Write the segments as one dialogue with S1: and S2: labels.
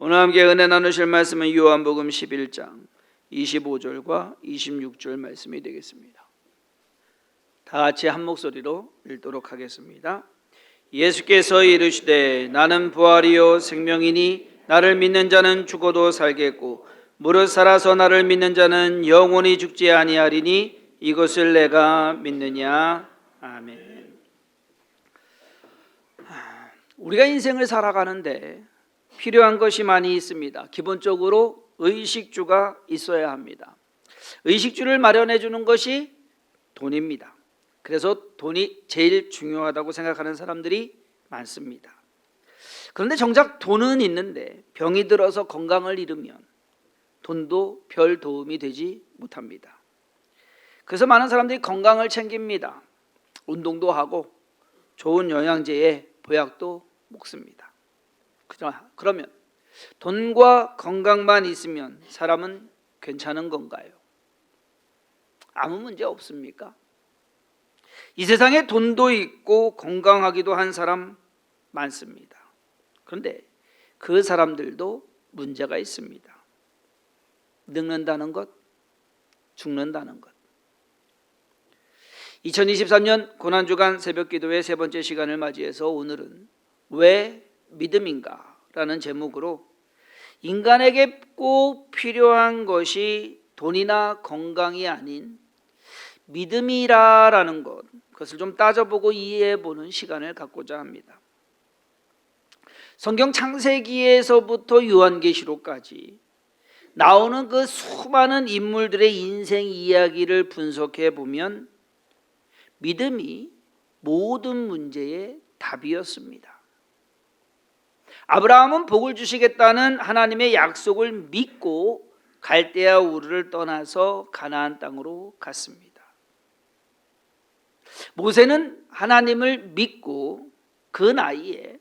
S1: 오늘 함께 은혜 나누실 말씀은 요한복음 11장 25절과 26절 말씀이 되겠습니다. 다 같이 한 목소리로 읽도록 하겠습니다. 예수께서 이르시되 나는 부활이요 생명이니 나를 믿는 자는 죽어도 살겠고 무릇 살아서 나를 믿는 자는 영원히 죽지 아니하리니 이것을 내가 믿느냐. 아멘. 우리가 인생을 살아가는데 필요한 것이 많이 있습니다. 기본적으로 의식주가 있어야 합니다. 의식주를 마련해 주는 것이 돈입니다. 그래서 돈이 제일 중요하다고 생각하는 사람들이 많습니다. 그런데 정작 돈은 있는데 병이 들어서 건강을 잃으면 돈도 별 도움이 되지 못합니다. 그래서 많은 사람들이 건강을 챙깁니다. 운동도 하고 좋은 영양제에 보약도 먹습니다. 그러면 돈과 건강만 있으면 사람은 괜찮은 건가요? 아무 문제 없습니까? 이 세상에 돈도 있고 건강하기도 한 사람 많습니다. 그런데 그 사람들도 문제가 있습니다. 늙는다는 것, 죽는다는 것. 2023년 고난주간 새벽기도회 세 번째 시간을 맞이해서 오늘은 왜 믿음인가? 라는 제목으로 인간에게 꼭 필요한 것이 돈이나 건강이 아닌 믿음이라는 것, 그것을 좀 따져보고 이해해보는 시간을 갖고자 합니다. 성경 창세기에서부터 요한계시록까지 나오는 그 수많은 인물들의 인생 이야기를 분석해 보면 믿음이 모든 문제의 답이었습니다. 아브라함은 복을 주시겠다는 하나님의 약속을 믿고 갈대아 우르를 떠나서 가나안 땅으로 갔습니다. 모세는 하나님을 믿고 그 나이에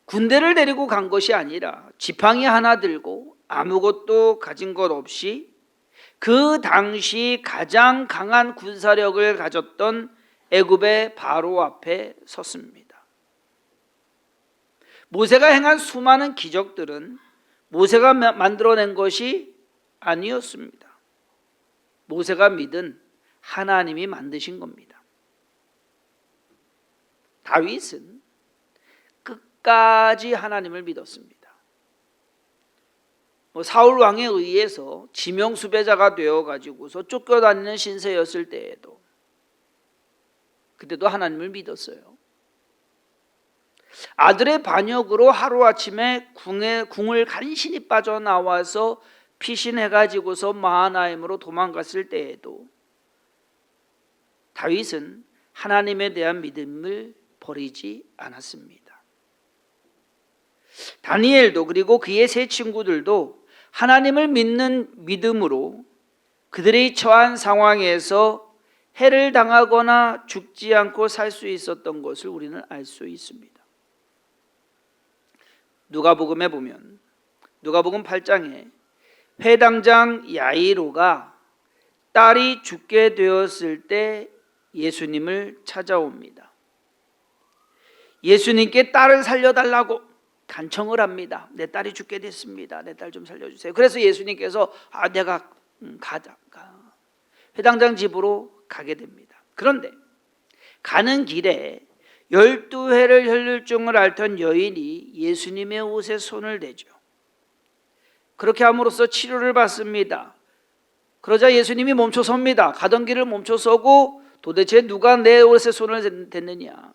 S1: 군대를 데리고 간 것이 아니라 지팡이 하나 들고 아무것도 가진 것 없이 그 당시 가장 강한 군사력을 가졌던 애굽의 바로 앞에 섰습니다. 모세가 행한 수많은 기적들은 모세가 만들어낸 것이 아니었습니다. 모세가 믿은 하나님이 만드신 겁니다. 다윗은 끝까지 하나님을 믿었습니다. 사울 왕에 의해서 지명수배자가 되어가지고서 쫓겨다니는 신세였을 때에도 그때도 하나님을 믿었어요. 아들의 반역으로 하루아침에 궁을 간신히 빠져나와서 피신해가지고서 마하나임으로 도망갔을 때에도 다윗은 하나님에 대한 믿음을 버리지 않았습니다. 다니엘도 그리고 그의 세 친구들도 하나님을 믿는 믿음으로 그들이 처한 상황에서 해를 당하거나 죽지 않고 살 수 있었던 것을 우리는 알 수 있습니다. 누가복음에 보면 누가복음 8장에 회당장 야이로가 딸이 죽게 되었을 때 예수님을 찾아옵니다. 예수님께 딸을 살려달라고 간청을 합니다. 내 딸이 죽게 됐습니다. 내 딸 좀 살려주세요. 그래서 예수님께서 내가 가자. 회당장 집으로 가게 됩니다. 그런데 가는 길에 12회를 혈류증을 앓던 여인이 예수님의 옷에 손을 대죠. 그렇게 함으로써 치료를 받습니다. 그러자 예수님이 멈춰 섭니다. 가던 길을 멈춰 서고 도대체 누가 내 옷에 손을 댔느냐.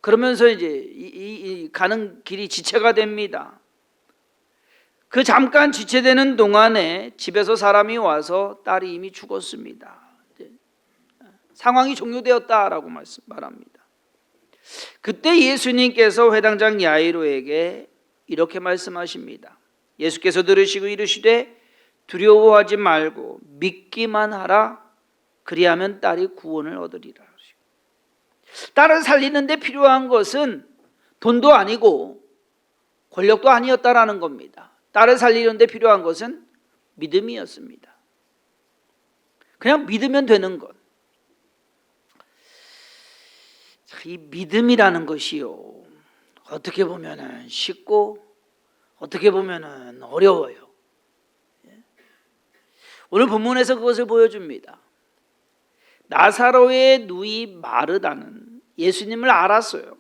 S1: 그러면서 이제 가는 길이 지체가 됩니다. 그 잠깐 지체되는 동안에 집에서 사람이 와서 딸이 이미 죽었습니다. 상황이 종료되었다라고 말합니다. 그때 예수님께서 회당장 야이로에게 이렇게 말씀하십니다. 예수께서 들으시고 이르시되 두려워하지 말고 믿기만 하라. 그리하면 딸이 구원을 얻으리라. 딸을 살리는 데 필요한 것은 돈도 아니고 권력도 아니었다라는 겁니다. 딸을 살리는 데 필요한 것은 믿음이었습니다. 그냥 믿으면 되는 것. 이 믿음이라는 것이요, 어떻게 보면 쉽고 어떻게 보면은 어려워요. 오늘 본문에서 그것을 보여줍니다. 나사로의 누이 마르다는 예수님을 알았어요.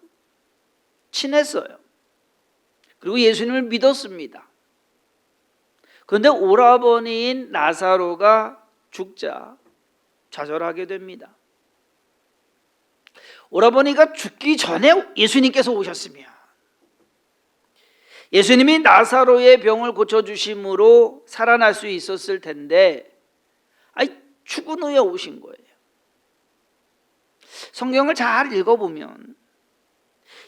S1: 친했어요. 그리고 예수님을 믿었습니다. 그런데 오라버니인 나사로가 죽자 좌절하게 됩니다. 오라버니가 죽기 전에 예수님께서 오셨으면 예수님이 나사로의 병을 고쳐주심으로 살아날 수 있었을 텐데 죽은 후에 오신 거예요. 성경을 잘 읽어보면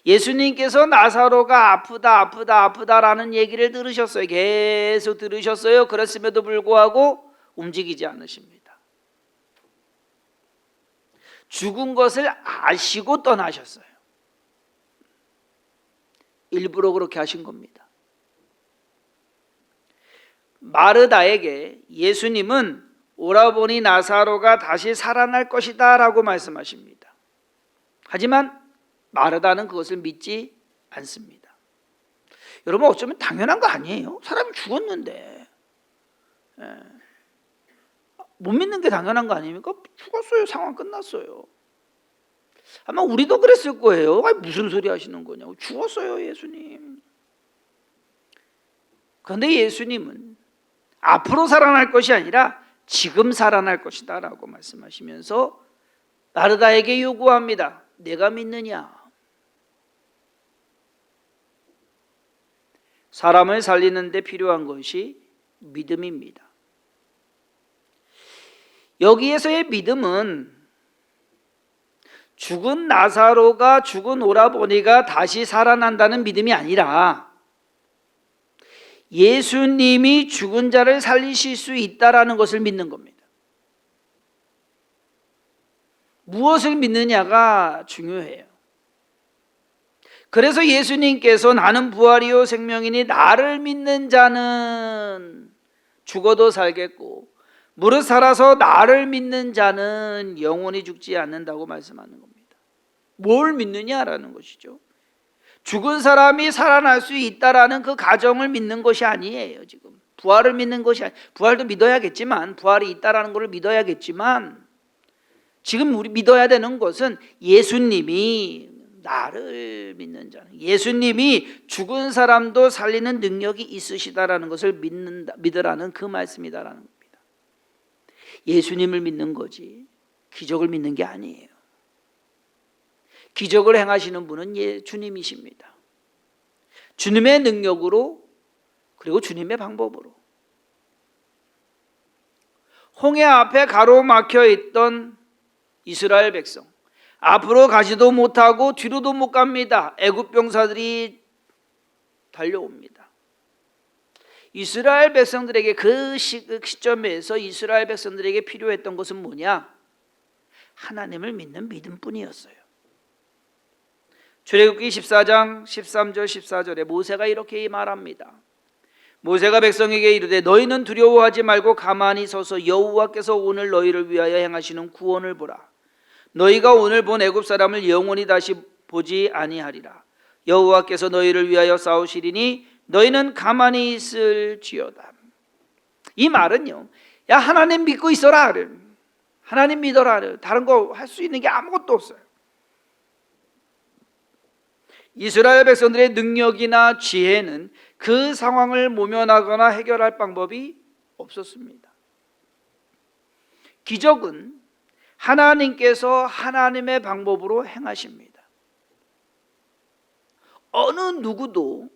S1: 예수님께서 나사로가 아프다라는 얘기를 들으셨어요. 계속 들으셨어요. 그랬음에도 불구하고 움직이지 않으십니다. 죽은 것을 아시고 떠나셨어요. 일부러 그렇게 하신 겁니다. 마르다에게 예수님은 오라버니 나사로가 다시 살아날 것이다 라고 말씀하십니다. 하지만 마르다는 그것을 믿지 않습니다. 여러분, 어쩌면 당연한 거 아니에요? 사람이 죽었는데 못 믿는 게 당연한 거 아닙니까? 죽었어요. 상황 끝났어요. 아마 우리도 그랬을 거예요. 무슨 소리 하시는 거냐고. 죽었어요, 예수님. 그런데 예수님은 앞으로 살아날 것이 아니라 지금 살아날 것이다 라고 말씀하시면서 마르다에게 요구합니다. 내가 믿느냐? 사람을 살리는 데 필요한 것이 믿음입니다. 여기에서의 믿음은 죽은 나사로가, 죽은 오라버니가 다시 살아난다는 믿음이 아니라 예수님이 죽은 자를 살리실 수 있다라는 것을 믿는 겁니다. 무엇을 믿느냐가 중요해요. 그래서 예수님께서 나는 부활이요 생명이니 나를 믿는 자는 죽어도 살겠고 무릇 살아서 나를 믿는 자는 영원히 죽지 않는다고 말씀하는 겁니다. 뭘 믿느냐라는 것이죠. 죽은 사람이 살아날 수 있다라는 그 가정을 믿는 것이 아니에요. 지금 부활을 믿는 것이 부활도 믿어야겠지만, 부활이 있다라는 것을 믿어야겠지만, 지금 우리 믿어야 되는 것은 예수님이 나를 믿는 자는, 예수님이 죽은 사람도 살리는 능력이 있으시다라는 것을 믿으라는 그 말씀이다라는 겁니다. 예수님을 믿는 거지 기적을 믿는 게 아니에요. 기적을 행하시는 분은 주님이십니다. 주님의 능력으로, 그리고 주님의 방법으로. 홍해 앞에 가로막혀 있던 이스라엘 백성, 앞으로 가지도 못하고 뒤로도 못 갑니다. 애굽 병사들이 달려옵니다. 이스라엘 백성들에게 그 시점에서 이스라엘 백성들에게 필요했던 것은 뭐냐? 하나님을 믿는 믿음뿐이었어요. 출애굽기 14장 13절 14절에 모세가 이렇게 말합니다. 모세가 백성에게 이르되 너희는 두려워하지 말고 가만히 서서 여호와께서 오늘 너희를 위하여 행하시는 구원을 보라. 너희가 오늘 본 애굽 사람을 영원히 다시 보지 아니하리라. 여호와께서 너희를 위하여 싸우시리니 너희는 가만히 있을지어다. 이 말은요, 야 하나님 믿고 있어라, 하나님 믿어라, 다른 거 할 수 있는 게 아무것도 없어요. 이스라엘 백성들의 능력이나 지혜는 그 상황을 모면하거나 해결할 방법이 없었습니다. 기적은 하나님께서 하나님의 방법으로 행하십니다. 어느 누구도,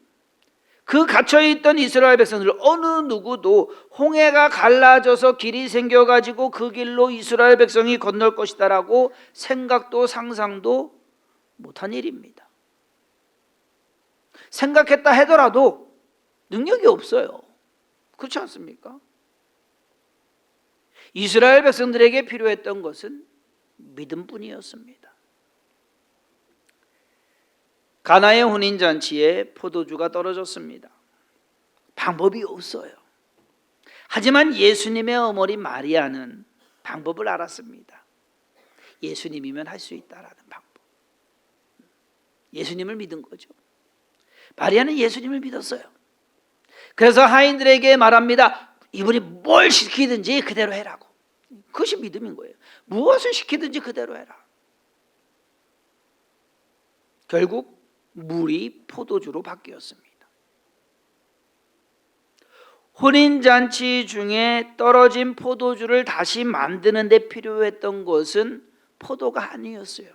S1: 그 갇혀있던 이스라엘 백성들 어느 누구도 홍해가 갈라져서 길이 생겨가지고 그 길로 이스라엘 백성이 건널 것이다라고 생각도 상상도 못한 일입니다. 생각했다 하더라도 능력이 없어요. 그렇지 않습니까? 이스라엘 백성들에게 필요했던 것은 믿음뿐이었습니다. 가나의 혼인잔치에 포도주가 떨어졌습니다. 방법이 없어요. 하지만 예수님의 어머니 마리아는 방법을 알았습니다. 예수님이면 할 수 있다라는 방법. 예수님을 믿은 거죠. 마리아는 예수님을 믿었어요. 그래서 하인들에게 말합니다. 이분이 뭘 시키든지 그대로 해라고. 그것이 믿음인 거예요. 무엇을 시키든지 그대로 해라. 결국 물이 포도주로 바뀌었습니다. 혼인잔치 중에 떨어진 포도주를 다시 만드는 데 필요했던 것은 포도가 아니었어요.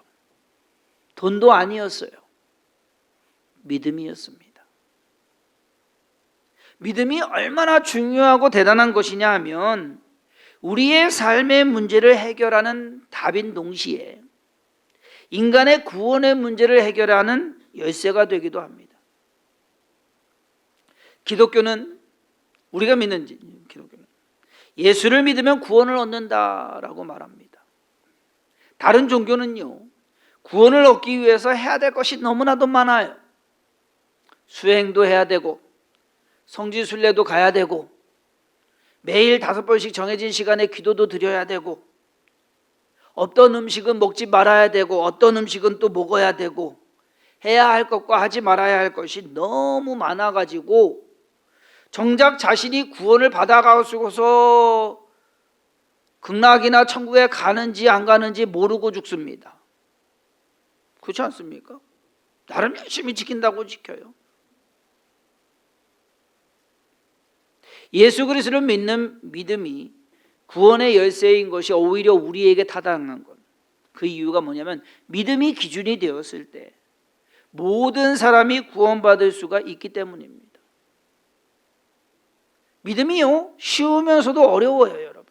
S1: 돈도 아니었어요. 믿음이었습니다. 믿음이 얼마나 중요하고 대단한 것이냐 하면 우리의 삶의 문제를 해결하는 답인 동시에 인간의 구원의 문제를 해결하는 열쇠가 되기도 합니다. 기독교는 우리가 믿는 기독교는 예수를 믿으면 구원을 얻는다라고 말합니다. 다른 종교는요, 구원을 얻기 위해서 해야 될 것이 너무나도 많아요. 수행도 해야 되고 성지순례도 가야 되고 매일 5번씩 정해진 시간에 기도도 드려야 되고 어떤 음식은 먹지 말아야 되고 어떤 음식은 또 먹어야 되고 해야 할 것과 하지 말아야 할 것이 너무 많아가지고 정작 자신이 구원을 받아가고서 극락이나 천국에 가는지 안 가는지 모르고 죽습니다. 그렇지 않습니까? 나름 열심히 지킨다고 지켜요. 예수 그리스도를 믿는 믿음이 구원의 열쇠인 것이 오히려 우리에게 타당한 것. 그 이유가 뭐냐면 믿음이 기준이 되었을 때 모든 사람이 구원받을 수가 있기 때문입니다. 믿음이요, 쉬우면서도 어려워요, 여러분.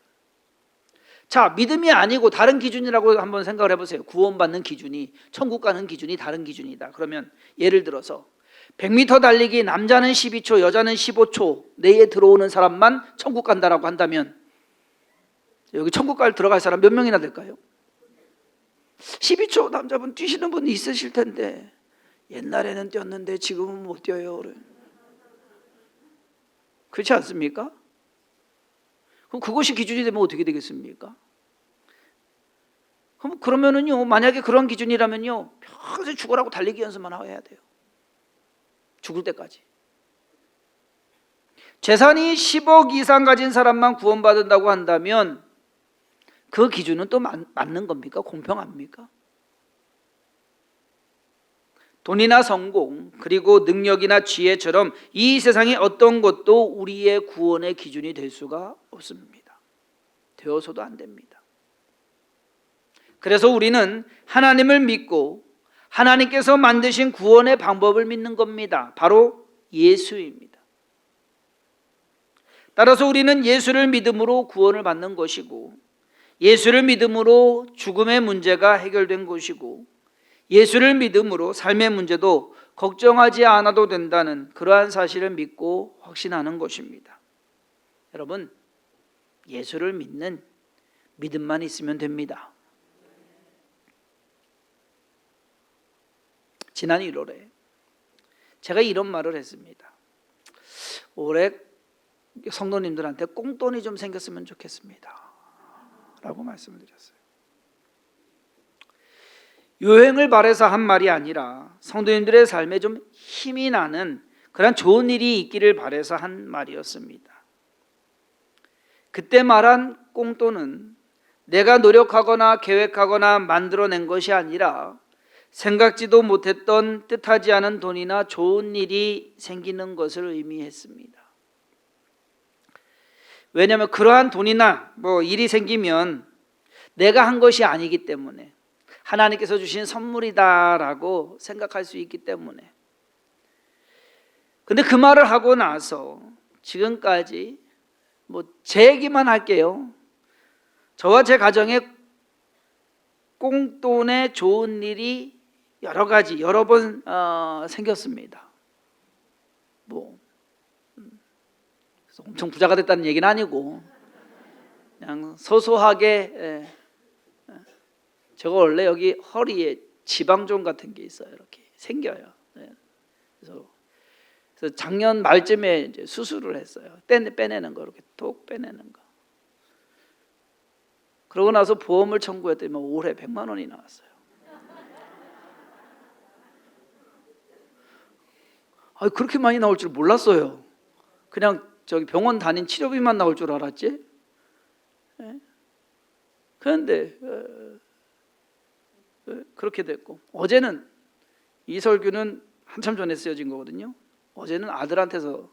S1: 자, 믿음이 아니고 다른 기준이라고 한번 생각을 해보세요. 구원받는 기준이, 천국 가는 기준이 다른 기준이다. 그러면 예를 들어서 100m 달리기 남자는 12초, 여자는 15초 내에 들어오는 사람만 천국 간다라고 한다면 여기 천국 들어갈 사람 몇 명이나 될까요? 12초 남자분 뛰시는 분이 있으실 텐데 옛날에는 뛰었는데 지금은 못 뛰어요. 그렇지 않습니까? 그럼 그것이 기준이 되면 어떻게 되겠습니까? 그러면은요, 만약에 그런 기준이라면요, 평생 죽으라고 달리기 연습만 해야 돼요. 죽을 때까지. 재산이 10억 이상 가진 사람만 구원받는다고 한다면 그 기준은 또 맞는 겁니까? 공평합니까? 돈이나 성공, 그리고 능력이나 지혜처럼 이 세상의 어떤 것도 우리의 구원의 기준이 될 수가 없습니다. 되어서도 안 됩니다. 그래서 우리는 하나님을 믿고 하나님께서 만드신 구원의 방법을 믿는 겁니다. 바로 예수입니다. 따라서 우리는 예수를 믿음으로 구원을 받는 것이고 예수를 믿음으로 죽음의 문제가 해결된 것이고 예수를 믿음으로 삶의 문제도 걱정하지 않아도 된다는 그러한 사실을 믿고 확신하는 것입니다. 여러분, 예수를 믿는 믿음만 있으면 됩니다. 지난 1월에 제가 이런 말을 했습니다. 올해 성도님들한테 꽁돈이 좀 생겼으면 좋겠습니다 라고 말씀을 드렸어요. 요행을 바라서 한 말이 아니라 성도님들의 삶에 좀 힘이 나는 그런 좋은 일이 있기를 바라서 한 말이었습니다. 그때 말한 꽁돈은 내가 노력하거나 계획하거나 만들어낸 것이 아니라 생각지도 못했던 뜻하지 않은 돈이나 좋은 일이 생기는 것을 의미했습니다. 왜냐하면 그러한 돈이나 일이 생기면 내가 한 것이 아니기 때문에 하나님께서 주신 선물이다라고 생각할 수 있기 때문에. 근데 그 말을 하고 나서 지금까지 제 얘기만 할게요. 저와 제 가정에 꽁돈에 좋은 일이 여러 가지 여러 번 생겼습니다. 그래서 엄청 부자가 됐다는 얘기는 아니고 그냥 소소하게 제가 원래 여기 허리에 지방종 같은 게 있어요. 이렇게 생겨요. 그래서 작년 말쯤에 이제 수술을 했어요. 빼내는 거, 이렇게 톡 빼내는 거. 그러고 나서 보험을 청구했더니 올해 100만 원이 나왔어요. 그렇게 많이 나올 줄 몰랐어요. 그냥 저기 병원 다닌 치료비만 나올 줄 알았지. 그런데 그렇게 됐고, 어제는 이 설교는 한참 전에 쓰여진 거거든요. 어제는 아들한테서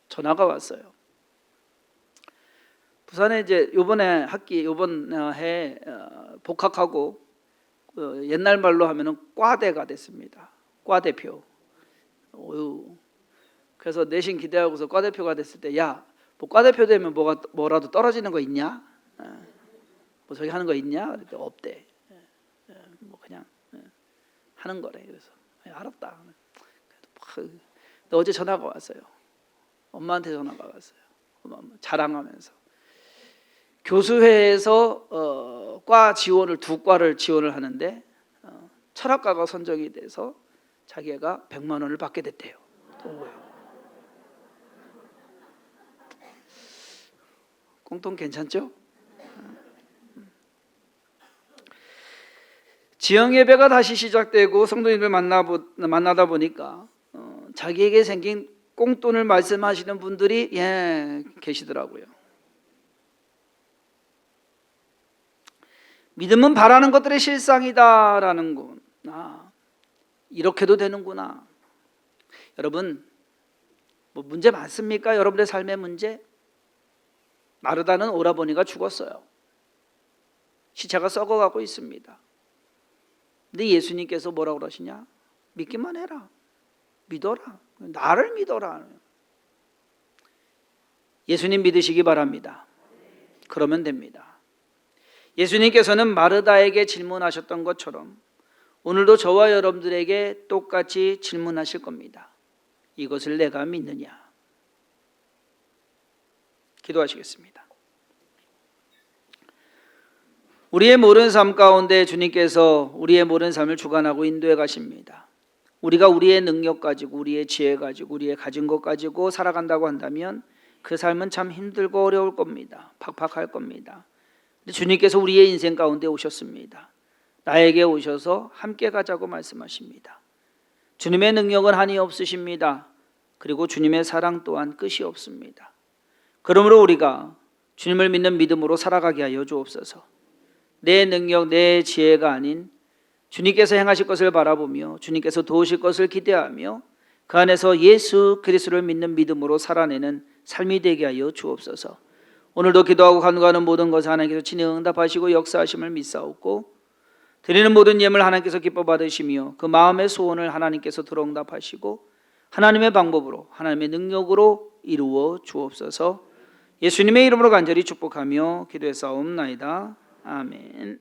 S1: 전화가 왔어요. 부산에 이제 요번 해 복학하고 옛날 말로 하면은 과대가 됐습니다. 과대표. 그래서 내신 기대하고서 과대표가 됐을 때, 야, 뭐 과대표 되면 뭐라도 떨어지는 거 있냐? 뭐 저기 하는 거 있냐? 그랬더니 없대. 뭐 그냥 하는 거래. 그래서 알았다. 근데 어제 전화가 왔어요. 엄마한테 전화가 왔어요. 엄마 자랑하면서 교수회에서 과 지원을 두 과를 지원을 하는데 철학과가 선정이 돼서 자기가 100만 원을 받게 됐대요. 공통 괜찮죠? 지영 예배가 다시 시작되고 성도님들 만나다 보니까 자기에게 생긴 꽁돈을 말씀하시는 분들이 계시더라고요. 믿음은 바라는 것들의 실상이다라는 거. 이렇게도 되는구나. 여러분, 뭐 문제 많습니까? 여러분의 삶의 문제? 마르다는 오라버니가 죽었어요. 시체가 썩어가고 있습니다. 근데 예수님께서 뭐라고 그러시냐? 믿기만 해라. 믿어라. 나를 믿어라. 예수님 믿으시기 바랍니다. 그러면 됩니다. 예수님께서는 마르다에게 질문하셨던 것처럼 오늘도 저와 여러분들에게 똑같이 질문하실 겁니다. 이것을 내가 믿느냐? 기도하시겠습니다. 우리의 모든 삶 가운데 주님께서 우리의 모든 삶을 주관하고 인도해 가십니다. 우리가 우리의 능력 가지고 우리의 지혜 가지고 우리의 가진 것 가지고 살아간다고 한다면 그 삶은 참 힘들고 어려울 겁니다. 팍팍할 겁니다. 근데 주님께서 우리의 인생 가운데 오셨습니다. 나에게 오셔서 함께 가자고 말씀하십니다. 주님의 능력은 한이 없으십니다. 그리고 주님의 사랑 또한 끝이 없습니다. 그러므로 우리가 주님을 믿는 믿음으로 살아가게 하여 주옵소서. 내 능력, 내 지혜가 아닌 주님께서 행하실 것을 바라보며 주님께서 도우실 것을 기대하며 그 안에서 예수 그리스도를 믿는 믿음으로 살아내는 삶이 되게 하여 주옵소서. 오늘도 기도하고 간구하는 모든 것을 하나님께서 친히 응답하시고 역사하심을 믿사옵고 드리는 모든 예물 하나님께서 기뻐 받으시며 그 마음의 소원을 하나님께서 들어응답하시고 하나님의 방법으로 하나님의 능력으로 이루어 주옵소서. 예수님의 이름으로 간절히 축복하며 기도했사옵나이다. 아멘.